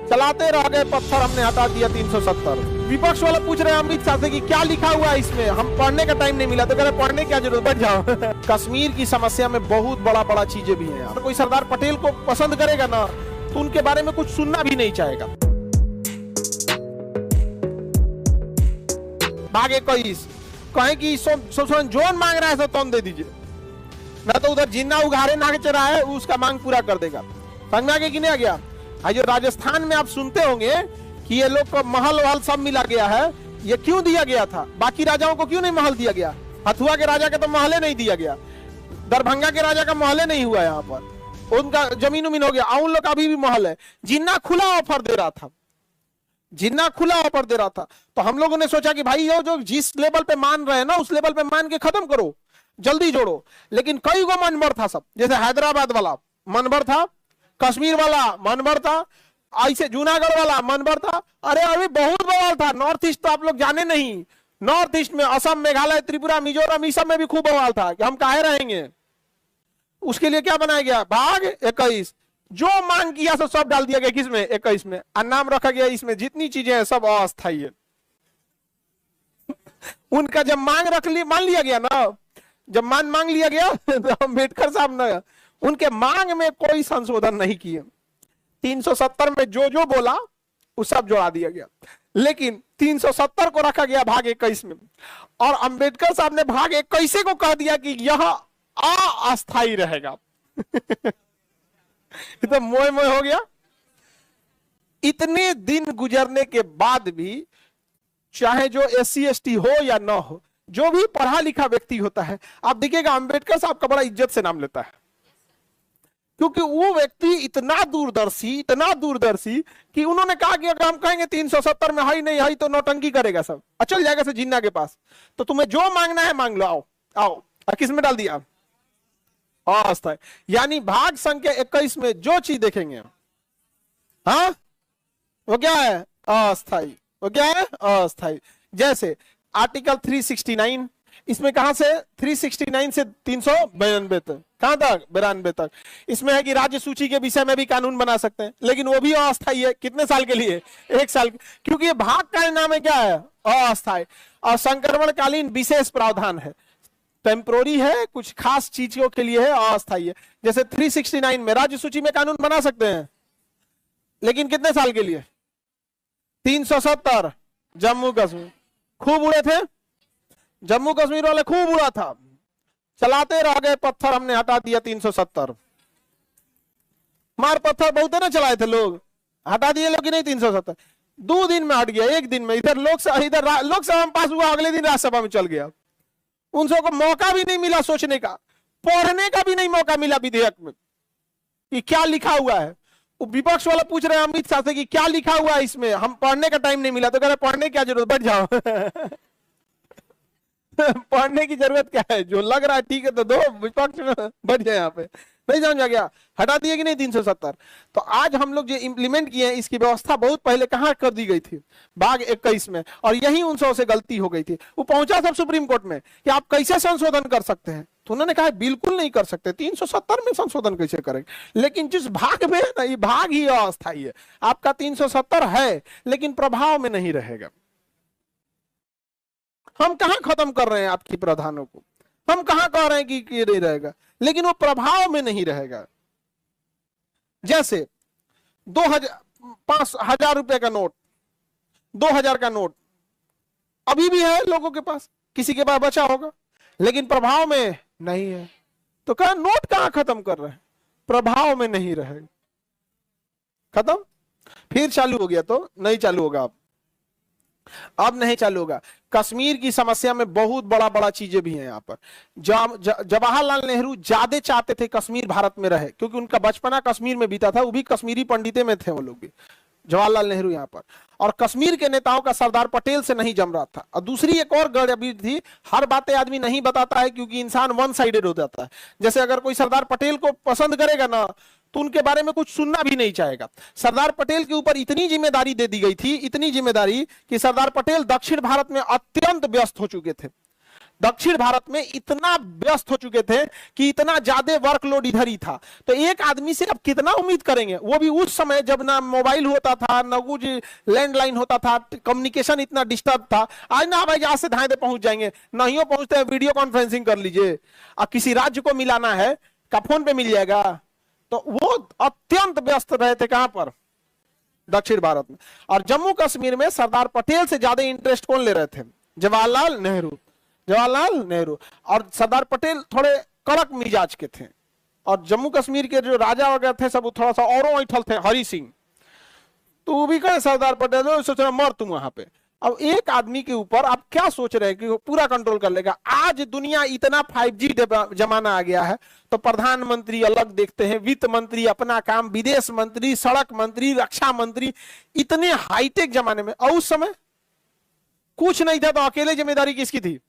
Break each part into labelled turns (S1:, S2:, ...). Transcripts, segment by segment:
S1: चलाते रह गए पत्थर, हमने हटा दिया 370। विपक्ष वाले पूछ रहे हैं अमित शाह से कि क्या लिखा हुआ है इसमें, हम पढ़ने का टाइम नहीं मिला। तो कह रहे पढ़ने क्या जरूरत, बैठ जाओ। कश्मीर की समस्या में बहुत बड़ा चीजें भी हैं। तो कोई सरदार पटेल को पसंद करेगा ना तो उनके बारे में कुछ सुनना भी नहीं चाहेगा। भाग 21 कहे कि जोन मांग रहा है तो तुम दे दीजिए, ना तो उधर जिन्ना उघारे नाग चरा है उसका मांग पूरा कर देगा। समझ में आगे कि नहीं आ गया? जो राजस्थान में आप सुनते होंगे कि ये लोग को महल वहल सब मिला गया है, ये क्यों दिया गया था? बाकी राजाओं को क्यों नहीं महल दिया गया? हथुआ के राजा के तो महले नहीं दिया गया, दरभंगा के राजा का महले नहीं हुआ, यहाँ पर उनका जमीन उमीन हो गया, उन लोग का अभी भी महल है। जिन्ना खुला ऑफर दे रहा था, जिन्ना खुला ऑफर दे रहा था। तो हम लोगों ने सोचा कि भाई ये जो जिस लेवल पे मान रहे हैं ना उस लेवल पे मान के खत्म करो, जल्दी जोड़ो। लेकिन कई गो मनबर था सब, जैसे हैदराबाद वाला मनबर था, कश्मीर वाला मनबर था, ऐसे जूनागढ़ वाला मनबर था। अरे अभी बहुत बवाल था। नॉर्थ ईस्ट तो आप लोग जाने नहीं, नॉर्थ ईस्ट में असम, मेघालय, त्रिपुरा, मिजोरम, इस सब में भी खूब बवाल था कि हम काहे रहेंगे। उसके लिए क्या बनाया गया? भाग 21। जो मांग किया तो सब डाल दिया गया किसमें? 21 में। और नाम रखा गया इसमें जितनी चीजें हैं सब अस्थायी है। उनका जब मांग रख ली, मान लिया गया ना, जब मांग लिया गया तो अम्बेडकर साहब ने उनके मांग में कोई संशोधन नहीं किए। 370 में जो बोला वो सब जोड़ा दिया गया, लेकिन 370 को रखा गया भाग 21 में। और अंबेडकर साहब ने भाग 21 को कह दिया कि यह अस्थायी रहेगा। तो मोह मोह हो गया। इतने दिन गुजरने के बाद भी, चाहे जो SC ST हो या ना हो, जो भी पढ़ा लिखा व्यक्ति होता है, आप देखिएगा अंबेडकर साहब का बड़ा इज्जत से नाम लेता है, क्योंकि वो व्यक्ति इतना दूरदर्शी कि उन्होंने कहा कि अगर हम कहेंगे 370 में है नहीं है तो नौटंकी करेगा सब, चल जाएगा से जिन्ना के पास। तो तुम्हें जो मांगना है मांग लो, आओ। और किस में डाल दिया? अस्थायी। यानी भाग संख्या 21 में जो चीज देखेंगे, हाँ, वो क्या है? अस्थायी। वो क्या है? अस्थायी। जैसे आर्टिकल 369, इसमें कहां से? 369 से 392 तक। कहां तक? 92 तक। इसमें है कि राज्य सूची के विषय में भी कानून बना सकते हैं, लेकिन वो भी अस्थायी है। कितने साल के लिए? 1 साल। क्योंकि ये भाग का नाम है क्या है? अस्थायी। और संक्रमणकालीन विशेष प्रावधान है, टेम्पोररी है, कुछ खास चीजों के लिए है, अस्थायी है। जैसे 369 में राज्य सूची में कानून बना सकते हैं, लेकिन कितने साल के लिए? 370। जम्मू कश्मीर खूब उड़े थे, जम्मू कश्मीर वाले खूब उड़ा था, चलाते रह गए पत्थर, हमने हटा दिया 370। मार पत्थर बहुत ना चलाए थे लोग, हटा दिए लोग कि नहीं 370? 2 दिन में हट गया, 1 दिन में। इधर लोकसभा में पास हुआ, अगले दिन राज्यसभा में चल गया। उन सबको मौका भी नहीं मिला सोचने का, पढ़ने का भी नहीं मौका मिला विधेयक में कि क्या लिखा हुआ है। विपक्ष वाला पूछ रहे हैं अमित शाह से कि क्या लिखा हुआ है इसमें, हम पढ़ने का टाइम नहीं मिला। तो कह रहे पढ़ने क्या जरूरत, बैठ जाओ। पढ़ने की जरूरत क्या है? जो लग रहा है ठीक है तो दो, विपक्ष में बैठ जाए। यहाँ पे नहीं समझ आ गया? हटा दिए कि नहीं 370? तो आज हम लोग जो इंप्लीमेंट किए हैं, इसकी व्यवस्था बहुत पहले कहां कर दी गई थी? भाग 21 में। और यही उन से गलती हो गई थी। वो पहुंचा सब सुप्रीम कोर्ट में कि आप कैसे संशोधन कर सकते हैं, तो उन्होंने कहा बिल्कुल नहीं कर सकते, 370 में संशोधन कैसे करेंगे। लेकिन जिस भाग में है ना, ये भाग ही अस्थायी है। आपका 370 है लेकिन प्रभाव में नहीं रहेगा। हम कहां खत्म कर रहे हैं आपकी प्रावधानों को, हम कहां कह रहे हैं कि ये नहीं रहेगा, लेकिन वो प्रभाव में नहीं रहेगा। जैसे 5,000 रुपए का नोट, 2,000 का नोट अभी भी है लोगों के पास, किसी के पास बचा होगा, लेकिन प्रभाव में नहीं है। तो कहा नोट कहां खत्म कर रहे हैं? प्रभाव में नहीं रहेगा, खत्म। फिर चालू हो गया तो नहीं चालू होगा, अब नहीं चालू होगा। कश्मीर की समस्या में बहुत बड़ा चीजें भी हैं यहाँ पर। जवाहरलाल नेहरू ज्यादा चाहते थे कश्मीर भारत में रहे, क्योंकि उनका बचपना कश्मीर में बीता था, वो भी कश्मीरी पंडिते में थे वो लोग भी, जवाहरलाल नेहरू यहाँ पर। और कश्मीर के नेताओं का सरदार पटेल से नहीं जम रहा था। और दूसरी एक और गड़बड़ी थी, हर बातें आदमी नहीं बताता है क्योंकि इंसान वन साइडेड हो जाता है। जैसे अगर कोई सरदार पटेल को पसंद करेगा ना तो उनके बारे में कुछ सुनना भी नहीं चाहेगा। सरदार पटेल के ऊपर इतनी जिम्मेदारी दे दी गई थी, इतनी जिम्मेदारी कि सरदार पटेल दक्षिण भारत में अत्यंत व्यस्त हो चुके थे। दक्षिण भारत में इतना व्यस्त हो चुके थे कि इतना ज्यादा वर्कलोड इधर ही था, तो एक आदमी से अब कितना उम्मीद करेंगे, वो भी उस समय जब ना मोबाइल होता था, ना कुछ लैंडलाइन होता था, कम्युनिकेशन इतना डिस्टर्ब था। आज ना भाई यहाँ से धाए दे पहुंच जाएंगे, नहीं पहुंचते, वीडियो कॉन्फ्रेंसिंग कर लीजिए, और किसी राज्य को मिलाना है का फोन पे मिल जाएगा। तो वो अत्यंत व्यस्त रहे थे कहां पर, दक्षिण भारत में। और जम्मू कश्मीर में सरदार पटेल से ज्यादा इंटरेस्ट कौन ले रहे थे, जवाहरलाल नेहरू। जवाहरलाल नेहरू और सरदार पटेल थोड़े कड़क मिजाज के थे, और जम्मू कश्मीर के जो राजा वगैरह थे सब थोड़ा सा औरों ऐठल थे, हरि सिंह। तो वो भी कहे सरदार पटेल सोच रहे मर तुम वहां पे। अब एक आदमी के ऊपर आप क्या सोच रहे हैं कि वो पूरा कंट्रोल कर लेगा। आज दुनिया इतना 5G जमाना आ गया है, तो प्रधानमंत्री अलग देखते हैं, वित्त मंत्री अपना काम, विदेश मंत्री, सड़क मंत्री, रक्षा मंत्री, इतने हाईटेक जमाने में। और उस समय कुछ नहीं था, तो अकेले जिम्मेदारी किसकी थी,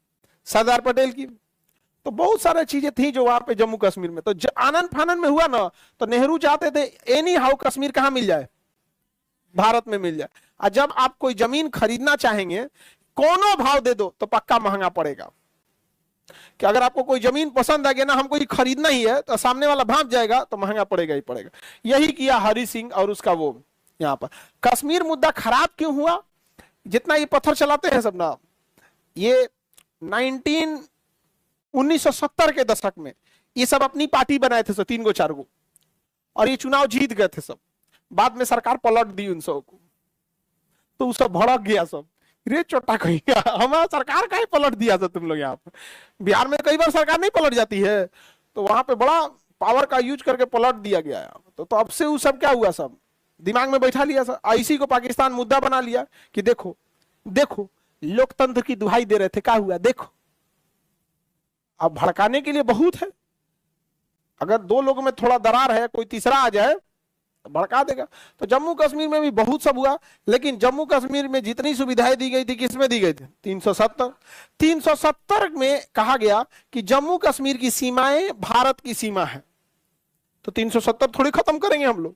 S1: सरदार पटेल की। तो बहुत सारी चीजें थी जो वहां पे जम्मू कश्मीर में। तो आनंद फानन में हुआ ना, तो नेहरू चाहते थे एनी हाउ कश्मीर कहां मिल जाए, भारत में मिल जाए। और जब आप कोई जमीन खरीदना चाहेंगे, कोनो भाव दे दो तो पक्का महंगा पड़ेगा। कि अगर आपको कोई जमीन पसंद आ गया ना, हमको ये खरीदना ही है, तो सामने वाला भाग जाएगा तो महंगा पड़ेगा ही पड़ेगा। यही किया हरि सिंह और उसका वो यहां पर। कश्मीर मुद्दा खराब क्यों हुआ, जितना ये पत्थर चलाते हैं सब ना, ये 1970 के दशक में ये सब अपनी पार्टी बनाए थे सब, 3 गो 4 गो, और ये चुनाव जीत गए थे सब। बाद में सरकार पलट दी उन सबको, तो सब भड़क गया सब, रे चोटा कहीं हमारा सरकार का ही पलट दिया था तुम लोग। यहाँ पर बिहार में कई बार सरकार नहीं पलट जाती है, तो वहां पे बड़ा पावर का यूज करके पलट दिया गया है। तो अब से वो सब क्या हुआ, सब दिमाग में बैठा लिया सब। आईसी को पाकिस्तान मुद्दा बना लिया कि देखो देखो लोकतंत्र की दुहाई दे रहे थे, क्या हुआ देखो। अब भड़काने के लिए बहुत है, अगर 2 लोगों में थोड़ा दरार है, कोई तीसरा आ जाए भड़का देगा। तो जम्मू कश्मीर में भी बहुत सब हुआ, लेकिन जम्मू कश्मीर में जितनी सुविधाएं दी गई थी, किसमें दी गई थी, 370 में कहा गया कि जम्मू कश्मीर की सीमाएं भारत की सीमा है। तो 370 थोड़ी खत्म करेंगे हम लोग,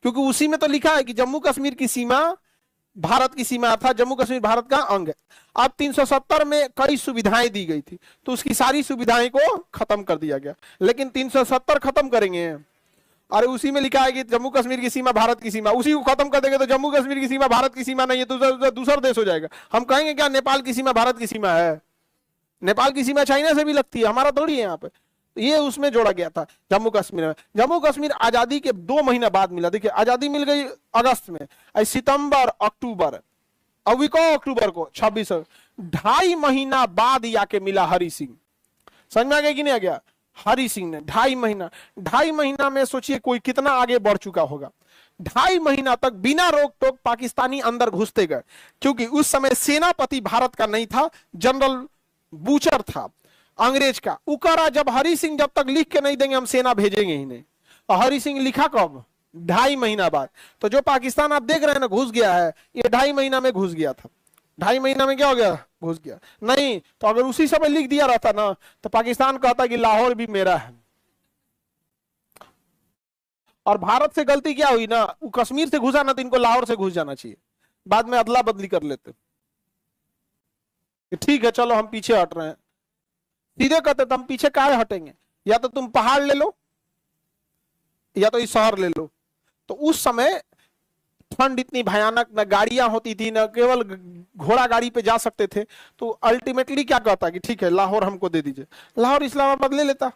S1: क्योंकि उसी में तो लिखा है कि जम्मू कश्मीर की सीमा भारत की सीमा था, जम्मू कश्मीर भारत का अंग है। अब 370 में कई सुविधाएं दी गई थी, तो उसकी सारी सुविधाएं को खत्म कर दिया गया। लेकिन 370 खत्म करेंगे, और उसी में लिखा है कि जम्मू कश्मीर की सीमा भारत की सीमा, उसी को खत्म कर देंगे तो जम्मू कश्मीर की सीमा भारत की सीमा नहीं है, तो दूसरा देश हो जाएगा। हम कहेंगे क्या नेपाल की सीमा भारत की सीमा है, नेपाल की सीमा चाइना से भी लगती है, हमारा थोड़ी है यहाँ पे। तो ये उसमें जोड़ा गया था जम्मू कश्मीर में। जम्मू कश्मीर आजादी के 2 महीना बाद मिला। देखिए आजादी मिल गई अगस्त में, सितंबर अक्टूबर, अभी को अक्टूबर को 26, 2.5 महीना बाद आके मिला हरि सिंह। समझ में आ गया कि नहीं आ गया, हरि सिंह ने 2.5 महीना में सोचिए कोई कितना आगे बढ़ चुका होगा। 2.5 महीना तक बिना रोक टोक पाकिस्तानी अंदर घुसते गए, क्योंकि उस समय सेनापति भारत का नहीं था, जनरल बूचर था अंग्रेज का। उकरा जब हरि सिंह जब तक लिख के नहीं देंगे हम सेना भेजेंगे ही नहीं। और हरि सिंह लिखा कब, 2.5 महीना बाद। तो जो पाकिस्तान आप देख रहे हैं ना घुस गया है, ये 2.5 महीना में घुस गया था। 2.5 महीना में क्या हो गया, घुस गया। नहीं तो अगर उसी समय लिख दिया रहता ना, तो पाकिस्तान कहता कि लाहौर भी मेरा है। और भारत से गलती क्या हुई ना, वो कश्मीर से घुसा ना, तो इनको लाहौर से घुस जाना चाहिए, बाद में अदला बदली कर लेते। ठीक है चलो हम पीछे हट रहे हैं, सीधे कहते तो हम पीछे काहे हटेंगे, या तो तुम पहाड़ ले लो या तो इस शहर ले लो। तो उस समय ठंड इतनी भयानक, न गाड़ियां होती थी, न केवल घोड़ा गाड़ी पे जा सकते थे। तो अल्टीमेटली क्या कहता कि ठीक है लाहौर हमको दे दीजिए, लाहौर इस्लामाबाद ले लेता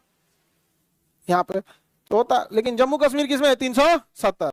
S1: यहाँ पे तो होता। लेकिन जम्मू कश्मीर किसमें है, 370।